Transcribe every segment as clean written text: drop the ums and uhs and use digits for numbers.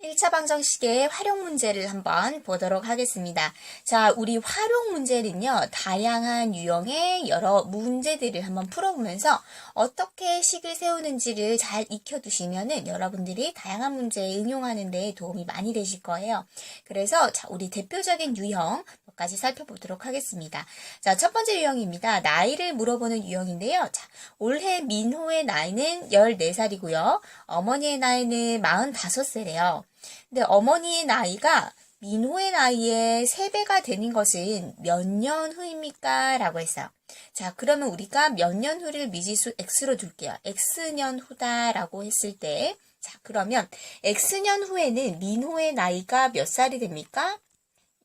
1차 방정식의 활용 문제를 한번 보도록 하겠습니다. 자, 우리 활용 문제는요, 다양한 유형의 여러 문제들을 한번 풀어보면서 어떻게 식을 세우는지를 잘 익혀두시면은 여러분들이 다양한 문제에 응용하는 데 도움이 많이 되실 거예요. 그래서 자, 우리 대표적인 유형 몇 가지 살펴보도록 하겠습니다. 자, 첫 번째 유형입니다. 나이를 물어보는 유형인데요. 자, 올해 민호의 나이는 14살이고요. 어머니의 나이는 45세래요. 근데 어머니의 나이가 민호의 나이의 3배가 되는 것은 몇 년 후입니까? 라고 했어요. 자, 그러면 우리가 몇 년 후를 미지수 x로 둘게요. x년 후다라고 했을 때, 자, 그러면 x년 후에는 민호의 나이가 몇 살이 됩니까?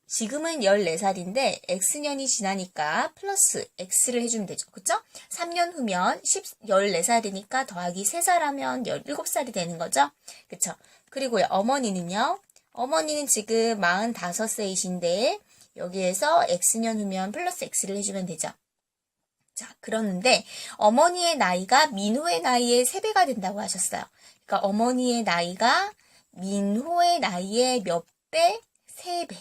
지금은 14살인데 x년이 지나니까 플러스 x를 해주면 되죠. 그쵸? 3년 후면 14살이니까 더하기 3살 하면 17살이 되는 거죠. 그쵸? 그리고요, 어머니는요. 어머니는 지금 45세이신데 여기에서 x년 후면 플러스 x를 해주면 되죠. 자, 그러는데 어머니의 나이가 민호의 나이의 3배가 된다고 하셨어요. 그러니까 어머니의 나이가 민호의 나이의 몇 배? 3배.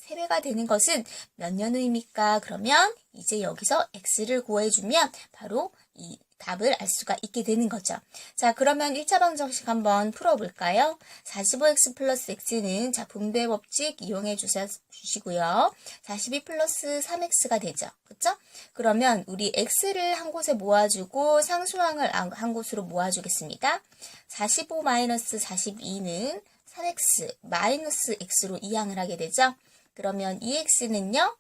3배가 되는 것은 몇 년 후입니까? 그러면 이제 여기서 x를 구해주면 바로 이 답을 알 수가 있게 되는 거죠. 자, 그러면 1차 방정식 한번 풀어볼까요? 45x 플러스 x는 자, 분배 법칙 이용해 주시고요. 42 플러스 3x가 되죠. 그쵸? 그러면 우리 x를 한 곳에 모아주고 상수항을 한 곳으로 모아주겠습니다. 45 마이너스 42는 3x 마이너스 x로 이항을 하게 되죠. 그러면 2x는요,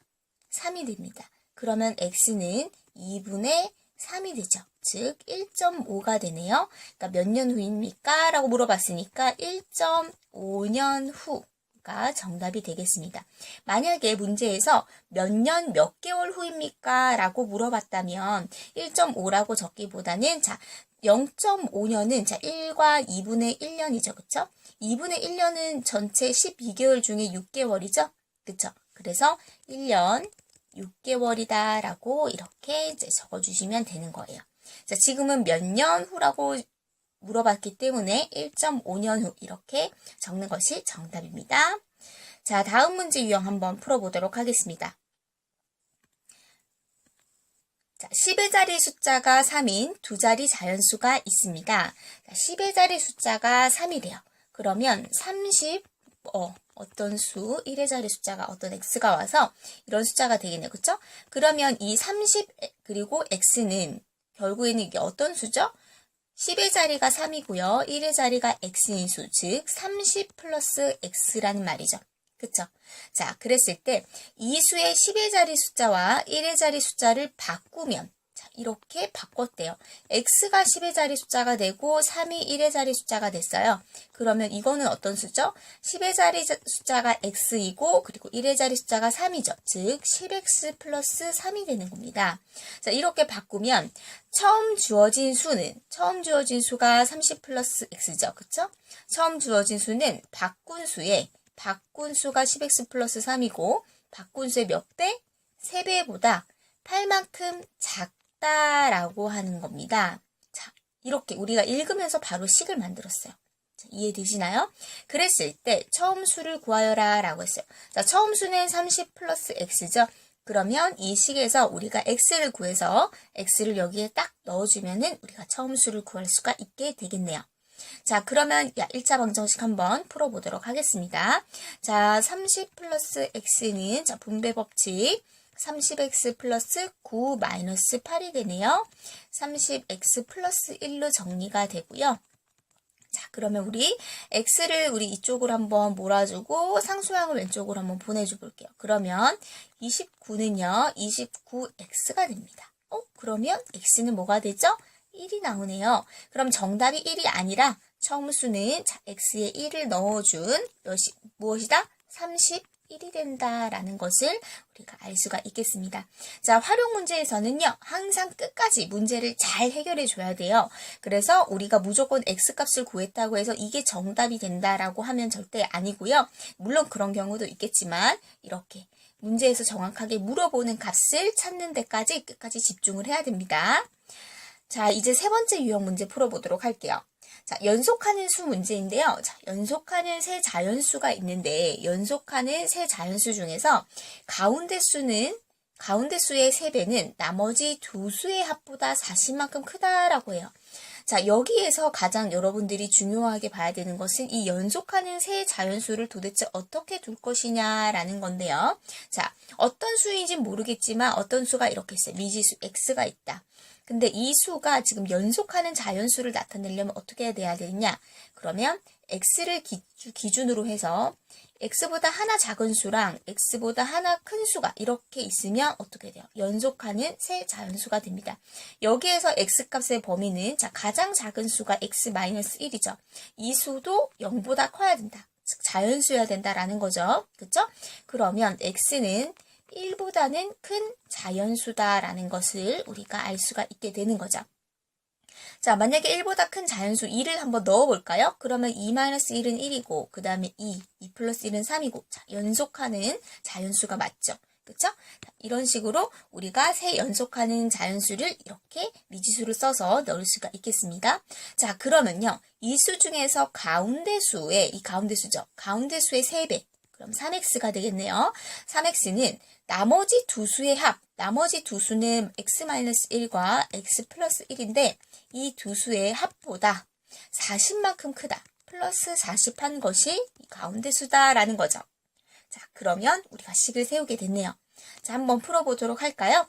3이 됩니다. 그러면 x는 2분의 3이 되죠. 즉 1.5가 되네요. 그러니까 몇 년 후입니까? 라고 물어봤으니까 1.5년 후가 정답이 되겠습니다. 만약에 문제에서 몇 년 몇 개월 후입니까? 라고 물어봤다면 1.5라고 적기보다는 자 0.5년은 자 1과 2분의 1년이죠. 그쵸? 2분의 1년은 전체 12개월 중에 6개월이죠. 그쵸? 그래서 1년 6개월이다 라고 이렇게 이제 적어주시면 되는 거예요. 자, 지금은 몇 년 후라고 물어봤기 때문에 1.5년 후 이렇게 적는 것이 정답입니다. 자, 다음 문제 유형 한번 풀어보도록 하겠습니다. 자, 10의 자리 숫자가 3인 두 자리 자연수가 있습니다. 자, 10의 자리 숫자가 3이래요. 그러면 30, 어떤 수, 1의 자리 숫자가 어떤 x가 와서 이런 숫자가 되겠네요. 그쵸? 그러면 이 30 그리고 x는 결국에는 이게 어떤 수죠? 10의 자리가 3이고요. 1의 자리가 x인 수, 즉 30 플러스 x라는 말이죠. 그쵸? 자, 그랬을 때 이 수의 10의 자리 숫자와 1의 자리 숫자를 바꾸면 자, 이렇게 바꿨대요. x가 10의 자리 숫자가 되고 3이 1의 자리 숫자가 됐어요. 그러면 이거는 어떤 수죠? 10의 자리 숫자가 x이고 그리고 1의 자리 숫자가 3이죠. 즉 10x 플러스 3이 되는 겁니다. 자, 이렇게 바꾸면 처음 주어진 수가 30 플러스 x죠. 그쵸? 처음 주어진 수는 바꾼 수가 10x 플러스 3이고 바꾼 수의 몇 배? 3배보다 8만큼 작다라고 하는 겁니다. 자, 이렇게 우리가 읽으면서 바로 식을 만들었어요. 자, 이해되시나요? 그랬을 때 처음 수를 구하여라 라고 했어요. 자, 처음 수는 30 플러스 x죠. 그러면 이 식에서 우리가 x를 구해서 x를 여기에 딱 넣어주면은 우리가 처음 수를 구할 수가 있게 되겠네요. 자, 그러면 1차 방정식 한번 풀어보도록 하겠습니다. 자, 30 플러스 x는 자, 분배 법칙 30x 플러스 9 마이너스 8이 되네요. 30x 플러스 1로 정리가 되고요. 자, 그러면 우리 x를 우리 이쪽으로 한번 몰아주고 상수항을 왼쪽으로 한번 보내줘 볼게요. 그러면 29는요. 29x가 됩니다. 그러면 x는 뭐가 되죠? 1이 나오네요. 그럼 정답이 1이 아니라 처음 수는 자, x에 1을 넣어준 무엇이다? 31이 된다라는 것을 우리가 알 수가 있겠습니다. 자, 활용 문제에서는요. 항상 끝까지 문제를 잘 해결해 줘야 돼요. 그래서 우리가 무조건 x값을 구했다고 해서 이게 정답이 된다라고 하면 절대 아니고요. 물론 그런 경우도 있겠지만 이렇게 문제에서 정확하게 물어보는 값을 찾는 데까지 끝까지 집중을 해야 됩니다. 자, 이제 세 번째 유형 문제 풀어보도록 할게요. 자, 연속하는 수 문제인데요. 자, 연속하는 세 자연수가 있는데 연속하는 세 자연수 중에서 가운데 수의 3배는 나머지 두 수의 합보다 40만큼 크다라고 해요. 자, 여기에서 가장 여러분들이 중요하게 봐야 되는 것은 이 연속하는 세 자연수를 도대체 어떻게 둘 것이냐라는 건데요. 자, 어떤 수인지 모르겠지만 어떤 수가 이렇게 있어요. 미지수 x가 있다. 근데 이 수가 지금 연속하는 자연수를 나타내려면 어떻게 돼야 되느냐? 그러면 x를 기준으로 해서 x보다 하나 작은 수랑 x보다 하나 큰 수가 이렇게 있으면 어떻게 돼요? 연속하는 세 자연수가 됩니다. 여기에서 x값의 범위는 자, 가장 작은 수가 x-1이죠. 이 수도 0보다 커야 된다. 즉 자연수여야 된다라는 거죠. 그렇죠? 그러면 x는 1보다는 큰 자연수다라는 것을 우리가 알 수가 있게 되는 거죠. 자, 만약에 1보다 큰 자연수 2를 한번 넣어볼까요? 그러면 2-1은 1이고 그 다음에 2 플러스 1은 3이고 자, 연속하는 자연수가 맞죠? 그쵸? 이런 식으로 우리가 세 연속하는 자연수를 이렇게 미지수를 써서 넣을 수가 있겠습니다. 자, 그러면요. 이 수 중에서 이 가운데수죠. 가운데수의 3배. 그럼 3x가 되겠네요. 3x는 나머지 두 수의 합, 나머지 두 수는 x-1과 x 플러스 1인데 이 두 수의 합보다 40만큼 크다. 플러스 40한 것이 이 가운데 수다라는 거죠. 자, 그러면 우리가 식을 세우게 됐네요. 자, 한번 풀어보도록 할까요?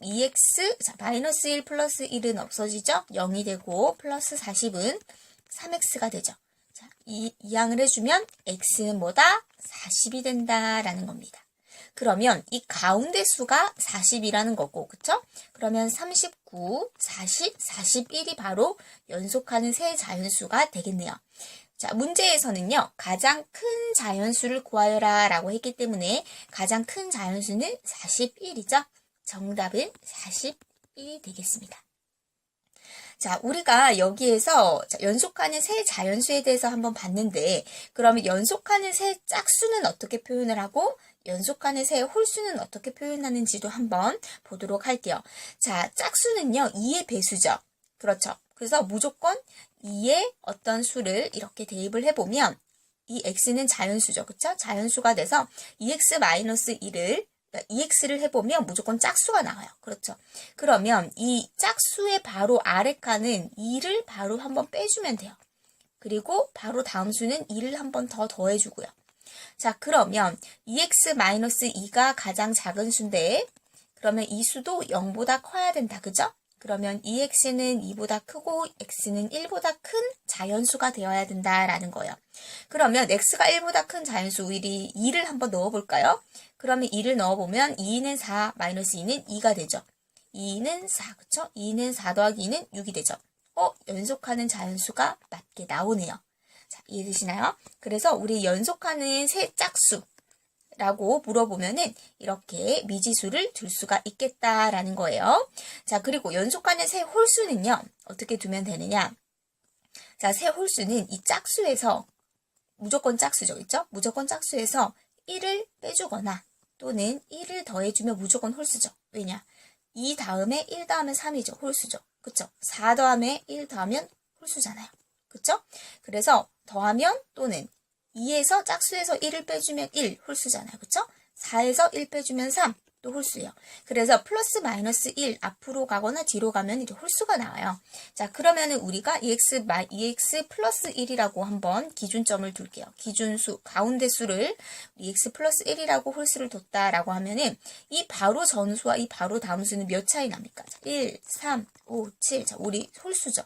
2x, 자, 마이너스 1 플러스 1은 없어지죠? 0이 되고 플러스 40은 3x가 되죠. 자, 이항을 해주면 x는 뭐다? 40이 된다라는 겁니다. 그러면 이 가운데 수가 40이라는 거고, 그쵸? 그러면 39, 40, 41이 바로 연속하는 세 자연수가 되겠네요. 자, 문제에서는요, 가장 큰 자연수를 구하여라 라고 했기 때문에 가장 큰 자연수는 41이죠? 정답은 41이 되겠습니다. 자, 우리가 여기에서 연속하는 세 자연수에 대해서 한번 봤는데, 그러면 연속하는 세 짝수는 어떻게 표현을 하고, 연속하는 세 홀수는 어떻게 표현하는지도 한번 보도록 할게요. 자, 짝수는요, 2의 배수죠. 그렇죠. 그래서 무조건 2의 어떤 수를 이렇게 대입을 해보면, 이 x는 자연수죠. 그쵸? 자연수가 돼서 2x-1을 2x를 해보면 무조건 짝수가 나와요. 그렇죠. 그러면 이 짝수의 바로 아래 칸은 2를 바로 한번 빼주면 돼요. 그리고 바로 다음 수는 2를 한번 더 더해주고요. 자, 그러면 2x-2가 가장 작은 수인데 그러면 이 수도 0보다 커야 된다. 그죠? 그러면 2x는 2보다 크고 x는 1보다 큰 자연수가 되어야 된다라는 거예요. 그러면 x가 1보다 큰 자연수 2를 한번 넣어볼까요? 그러면 2를 넣어보면 2는 4, 마이너스 2는 2가 되죠. 2는 4, 그쵸? 2는 4 더하기 2는 6이 되죠. 연속하는 자연수가 맞게 나오네요. 자, 이해되시나요? 그래서 우리 연속하는 세 짝수라고 물어보면은 이렇게 미지수를 둘 수가 있겠다라는 거예요. 자, 그리고 연속하는 세 홀수는요, 어떻게 두면 되느냐? 자, 세 홀수는 이 짝수에서 무조건 짝수죠. 그쵸? 무조건 짝수에서 1을 빼주거나 또는 1을 더해주면 무조건 홀수죠. 왜냐? 2 다음에 1 더하면 3이죠. 홀수죠. 그쵸? 4 더하면 1 더하면 홀수잖아요. 그쵸? 그래서 더하면 또는 2에서 짝수에서 1을 빼주면 1 홀수잖아요. 그쵸? 4에서 1 빼주면 3 또 홀수예요. 그래서 플러스 마이너스 1 앞으로 가거나 뒤로 가면 이제 홀수가 나와요. 자, 그러면은 우리가 2x 플러스 1이라고 한번 기준점을 둘게요. 기준수, 가운데 수를 x 플러스 1이라고 홀수를 뒀다라고 하면은 이 바로 전수와 이 바로 다음 수는 몇 차이 납니까? 1, 3, 5, 7. 자, 우리 홀수죠.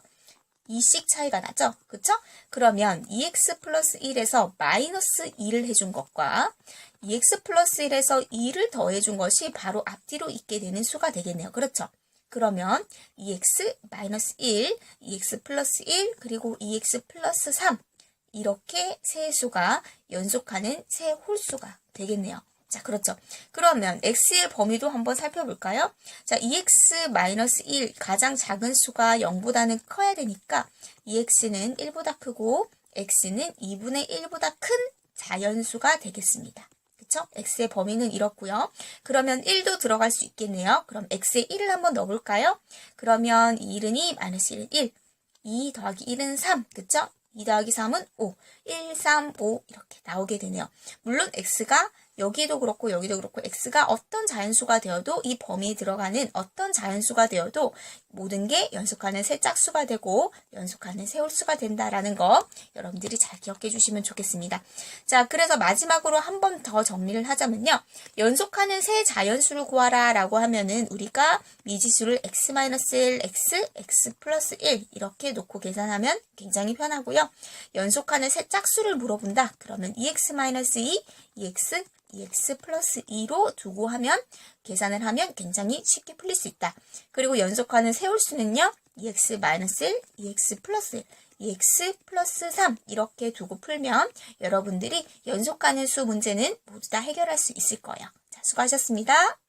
2씩 차이가 나죠? 그쵸? 그러면 2x 플러스 1에서 마이너스 2를 해준 것과 2x 플러스 1에서 2를 더해준 것이 바로 앞뒤로 있게 되는 수가 되겠네요. 그렇죠? 그러면 2x 마이너스 1, 2x 플러스 1, 그리고 2x 플러스 3 이렇게 세 수가 연속하는 세 홀수가 되겠네요. 자, 그렇죠. 그러면 x의 범위도 한번 살펴볼까요? 자, 2x-1 가장 작은 수가 0보다는 커야 되니까 2x는 1보다 크고 x는 2분의 1보다 큰 자연수가 되겠습니다. 그쵸? x의 범위는 이렇고요. 그러면 1도 들어갈 수 있겠네요. 그럼 x에 1을 한번 넣어볼까요? 그러면 1은 2, 마이너스 1은 1. 2 더하기 1은 3, 그쵸? 2 더하기 3은 5, 1, 3, 5 이렇게 나오게 되네요. 물론 x가 여기도 그렇고 여기도 그렇고 x가 어떤 자연수가 되어도 이 범위에 들어가는 어떤 자연수가 되어도 모든 게 연속하는 세 짝수가 되고 연속하는 세홀수가 된다라는 거 여러분들이 잘 기억해 주시면 좋겠습니다. 자, 그래서 마지막으로 한 번 더 정리를 하자면요. 연속하는 세 자연수를 구하라 라고 하면은 우리가 미지수를 x-1, x 플러스 1 이렇게 놓고 계산하면 굉장히 편하고요. 연속하는 세 짝수를 물어본다. 그러면 2x-2, 2x 플러스 2로 두고 하면 계산을 하면 굉장히 쉽게 풀릴 수 있다. 그리고 연속하는 세홀수는요. 2x-1, 2x 플러스 1, 2x 플러스 3 이렇게 두고 풀면 여러분들이 연속하는 수 문제는 모두 다 해결할 수 있을 거예요. 자, 수고하셨습니다.